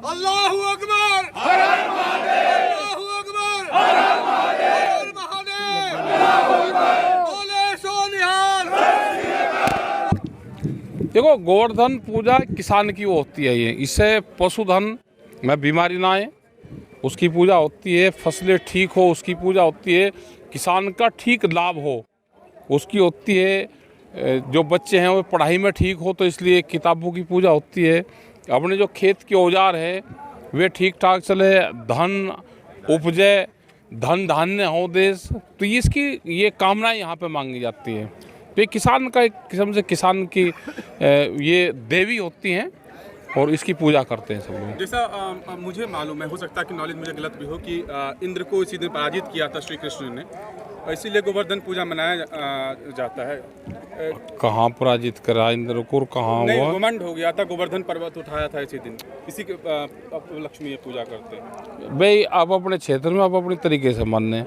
अल्लाहू अकबर, अल्लाहू अकबर, हर महादेव, बोले सो निहाल। देखो, गोवर्धन पूजा किसान की होती है। ये इससे पशुधन में बीमारी ना आए, उसकी पूजा होती है। फसलें ठीक हो, उसकी पूजा होती है। किसान का ठीक लाभ हो, उसकी होती है। जो बच्चे हैं वो पढ़ाई में ठीक हो, तो इसलिए किताबों की पूजा होती है। अपने जो खेत के औजार है वे ठीक ठाक चले, धन उपजे, धन धान्य हो देश, तो इसकी ये कामनाएं यहाँ पे मांगी जाती है। तो ये किसान का एक किस्म से किसान की ये देवी होती हैं और इसकी पूजा करते हैं सब लोग। जैसा मुझे मालूम है, हो सकता है कि नॉलेज मुझे गलत भी हो, कि इंद्र को इसी दिन पराजित किया था श्री कृष्ण ने, इसीलिए गोवर्धन पूजा मनाया जाता है। कहाँ पराजित करा इंद्र को, कहाँ नहीं, हुआ? घमंड हो गया था, गोवर्धन पर्वत उठाया था इसी दिन, इसी के लक्ष्मी ये पूजा करते हैं। भाई आप अपने क्षेत्र में आप अपनी तरीके से मानने,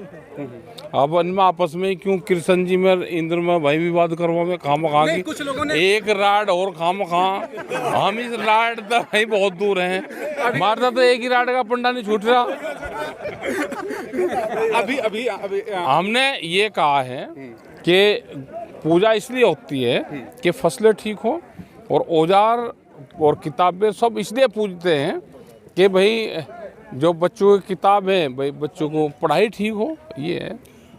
अब इनमें आपस में क्यों कृष्ण जी में इंद्र में भाई विवाद करवा में खाम खा की कुछ लोगों ने एक राड और खाम खा, हम इस राड तक भाई बहुत दूर हैं। मारता तो एक ही राड का पंडा नहीं छूट रहा। अभी अभी अभी हमने ये कहा है कि पूजा इसलिए होती है कि फसलें ठीक हो, और औजार और किताबें सब इसलिए पूजते हैं कि भाई जो बच्चों की किताब है, भाई बच्चों को पढ़ाई ठीक हो। ये है,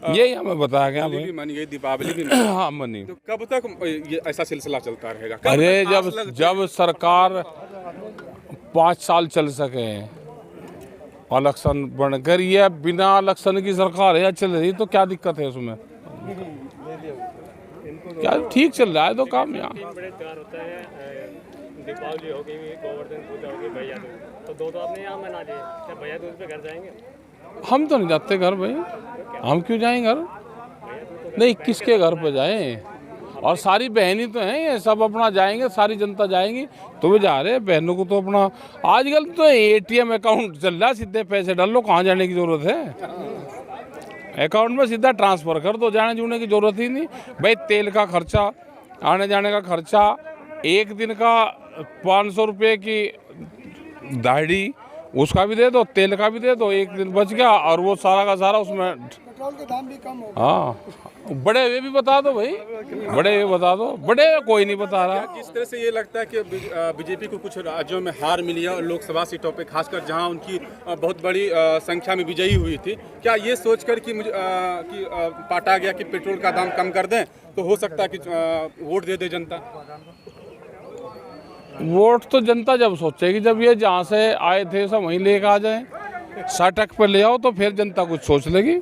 यही हमें बताया गया भाई। भी मानी, दीपावली भी मानी। हाँ मनी। तो कब तक ये ऐसा सिलसिला चलता रहेगा? अरे जब सरकार 5 साल चल सके, इलेक्शन बनकर, ये बिना इलेक्शन की सरकार है चल रही, तो क्या दिक्कत है उसमें? क्या ठीक चल रहा है तो काम यहाँ। बड़े त्योहार होता है, दीपावली होगी, गोवर्धन पूजा होगी, भैया दूज, तो दो आपने यहाँ मना लिए, क्या भैया दूज पे घर जाएंगे? हम तो नहीं जाते घर भाई, हम क्यों जाएं घर? नहीं, किसके घर पे जाएं? और सारी बहनी तो हैं, ये सब अपना जाएंगे, सारी जनता जाएंगी, तो वे जा रहे हैं। बहनों को तो अपना आजकल तो ATM अकाउंट चल रहा है, सीधे पैसे डाल लो, कहाँ जाने की जरूरत है? अकाउंट में सीधा ट्रांसफर कर दो, जाने जुड़ने की जरूरत ही नहीं। भाई तेल का खर्चा, आने जाने का खर्चा, एक दिन का 500 रुपये की दाढ़ी, उसका भी दे दो, तेल का भी दे दो, एक दिन बच गया, और वो सारा का सारा उसमें पेट्रोल के दाम भी कम हो। हाँ, बड़े हुए भी बता दो भाई, बड़े हुए बता दो, बड़े हुए कोई नहीं बता रहा। किस तरह से ये लगता है कि बीजेपी को कुछ राज्यों में हार मिली है, और लोकसभा सीटों पे खासकर जहां उनकी बहुत बड़ी संख्या में विजयी हुई थी, क्या ये सोचकर कि मुझे पाटा गया कि पेट्रोल का दाम कम कर दें, तो हो सकता है कि वोट दे दे जनता? वोट तो जनता जब सोचेगी, जब ये जहाँ से आए थे सब वहीं लेकर आ जाए। 60 पे ले आओ तो फिर जनता कुछ सोच लेगी।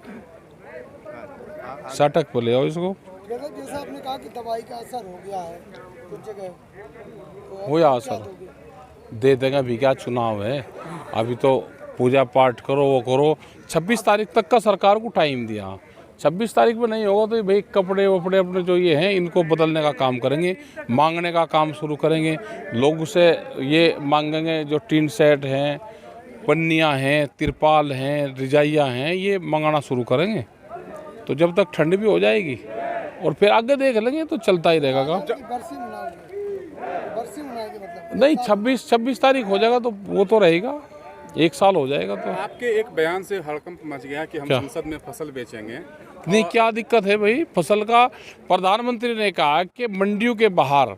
60 पे ले आओ इसको। जैसा आपने कहा कि दवाई का असर हो गया है कुछ जगह, तो हो या असर दे देगा भी, क्या चुनाव है अभी? तो पूजा पाठ करो, वो करो। 26 तारीख तक का सरकार को टाइम दिया, 26 तारीख में नहीं होगा तो भाई कपड़े वपड़े अपने जो ये हैं इनको बदलने का काम करेंगे, मांगने का काम शुरू करेंगे। लोग से ये मांगेंगे, जो टीन सेट हैं, पन्नियाँ हैं, तिरपाल हैं, रजाइयाँ हैं, ये मंगाना शुरू करेंगे। तो जब तक ठंड भी हो जाएगी और फिर आगे देख लेंगे, तो चलता ही रहेगा काम। बरसी मनाएंगे मतलब नहीं, 26 तारीख हो जाएगा तो वो तो रहेगा, 1 साल हो जाएगा। तो आपके एक बयान से हड़कंप मच गया कि हम संसद में फसल बेचेंगे। नहीं, क्या दिक्कत है भाई? फसल का प्रधानमंत्री ने कहा कि मंडियों के बाहर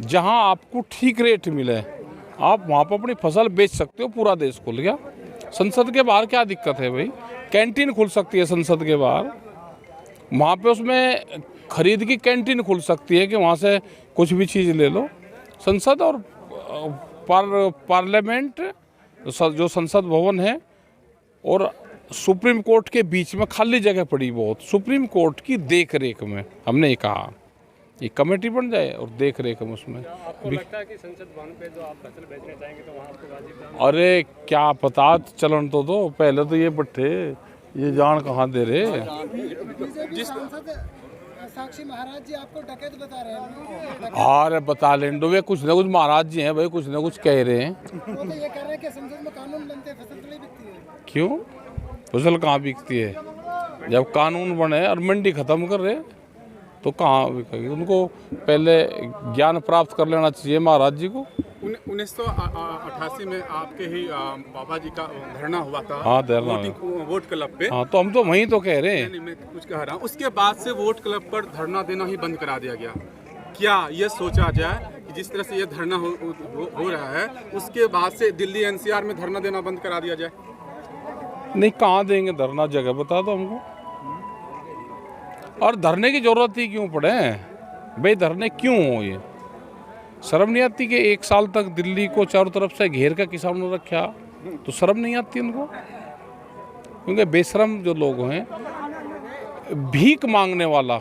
जहां आपको ठीक रेट मिले, आप वहां पर अपनी फसल बेच सकते हो। पूरा देश खुल गया। संसद के बाहर क्या दिक्कत है भाई? कैंटीन खुल सकती है संसद के बाहर, वहाँ पे उसमें खरीद की कैंटीन खुल सकती है कि वहाँ से कुछ भी चीज़ ले लो। संसद और पार्लियामेंट, जो संसद भवन है और सुप्रीम कोर्ट के बीच में खाली जगह पड़ी बहुत। सुप्रीम कोर्ट की देख रेख में हमने ये कहा, ये कमेटी बन जाए और देख रेख में उसमें। आपको लगता है कि संसद भवन पे जो आप फसल बेचने चाहेंगे तो वहाँ आपको वाजिब दाम? अरे क्या पता, चलन तो दो पहले। तो ये बट्टे ये जान कहाँ दे रहे? जिस साक्षी महाराज जी आपको डकैत बता रहे हैं। अरे बता लेंडो, वे कुछ ना कुछ महाराज जी हैं भाई, कुछ ना कुछ कह रहे हैं। वो तो ये कह रहे हैं कि संसद में कानून बनते हैं, फसल थोड़ी बिकती है। क्यों? फसल कहाँ बिकती है? जब कानून बने और मंडी खत्म कर रहे, तो कहाँ बिकेगी? उनको पहले ज्ञान प्राप्त कर लेना चाहिए महाराज जी को। 1988 में आपके ही बाबा जी का धरना हुआ था। हाँ, धरना वोट क्लब पे। हाँ, तो हम तो वहीं तो कह रहे हैं। नहीं, मैं कुछ कह रहा हूँ, उसके बाद से वोट क्लब पर धरना देना ही बंद करा दिया गया। क्या ये सोचा जाए कि जिस तरह से ये धरना हो रहा है, उसके बाद से दिल्ली एनसीआर में धरना देना बंद करा दिया जाए? नहीं, कहाँ देंगे धरना? जगह बता दो हमको। और धरने की जरूरत ही क्यों पड़े भाई? धरने क्यों हो? ये शर्म नहीं आती कि 1 साल तक दिल्ली को चारों तरफ से घेर का किसानों ने रखा? तो शर्म नहीं आती उनको? क्योंकि बेशरम जो लोग हैं, भीख मांगने वाला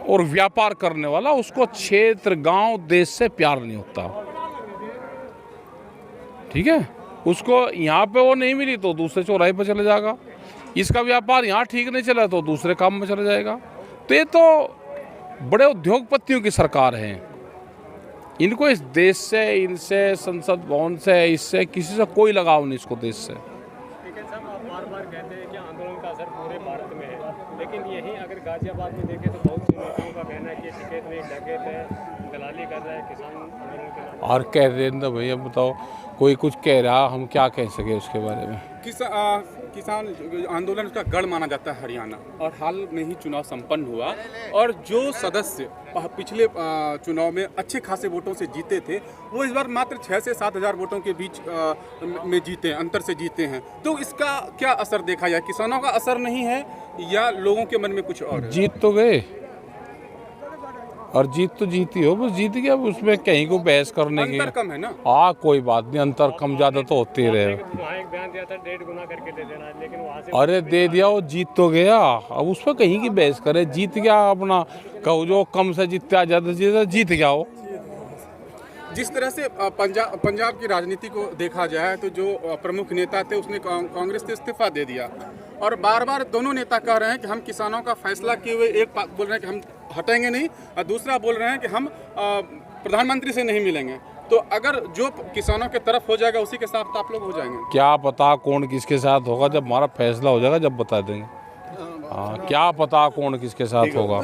और व्यापार करने वाला, उसको क्षेत्र, गांव, देश से प्यार नहीं होता। ठीक है, उसको यहाँ पे वो नहीं मिली तो दूसरे चौराहे पर चले जाएगा। इसका व्यापार यहाँ ठीक नहीं चला तो दूसरे काम में चला जाएगा। तो ये तो बड़े उद्योगपतियों की सरकार है। इनको इस देश से, इनसे, संसद भवन से, इससे किसी से कोई लगाव नहीं इसको देश से। लेकिन साहब, आप बार-बार कहते हैं कि आंदोलन का असर पूरे भारत में है, लेकिन यहीं अगर गाजियाबाद में देखें तो बहुत से नेताओं का कहना है कि टिकैत में डकैत है, दलाली कर रहा है किसान आंदोलन के नाम। और कह रहे हैं ना भैया, बताओ, कोई कुछ कह रहा, हम क्या कह सके उसके बारे में? किसान आंदोलन का गढ़ माना जाता है हरियाणा, और हाल में ही चुनाव संपन्न हुआ, और जो सदस्य पिछले चुनाव में अच्छे खासे वोटों से जीते थे, वो इस बार मात्र 6 से 7 हज़ार वोटों के बीच में जीते हैं, अंतर से जीते हैं। तो इसका क्या असर देखा जाए? किसानों का असर नहीं है या लोगों के मन में कुछ और है? जीत तो गए, और जीत तो जीती हो, बस जीत गया। उसमें कहीं को बहस करने की अंतर कम है ना? हाँ, कोई बात नहीं, अंतर कम ज़्यादा तो होते ही रहे। वहाँ एक बयान दिया था 1.5 गुना करके दे देना, लेकिन वहाँ से अरे दे दिया, वो जीत तो गया। अब उस पर कहीं की बहस करे? जीत गया अपना, कहो जो कम से जीतता, ज़्यादा से जीत गया हो। जिस तरह से पंजाब की राजनीति को देखा जाए तो जो प्रमुख नेता थे उसने कांग्रेस से इस्तीफा दे दिया, और बार बार दोनों नेता कह रहे हैं कि हम किसानों का फैसला किए हुए, एक बोल रहे हैं कि हम हटेंगे नहीं, और दूसरा बोल रहे हैं कि हम प्रधानमंत्री से नहीं मिलेंगे। तो अगर जो किसानों के तरफ हो जाएगा उसी के साथ आप लोग हो जाएंगे? क्या पता कौन किसके साथ होगा? जब हमारा फैसला हो जाएगा जब बता देंगे। हाँ, क्या पता कौन किसके साथ होगा?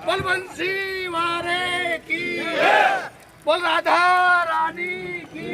बलवंशी वारे की, बोल राधा रानी की।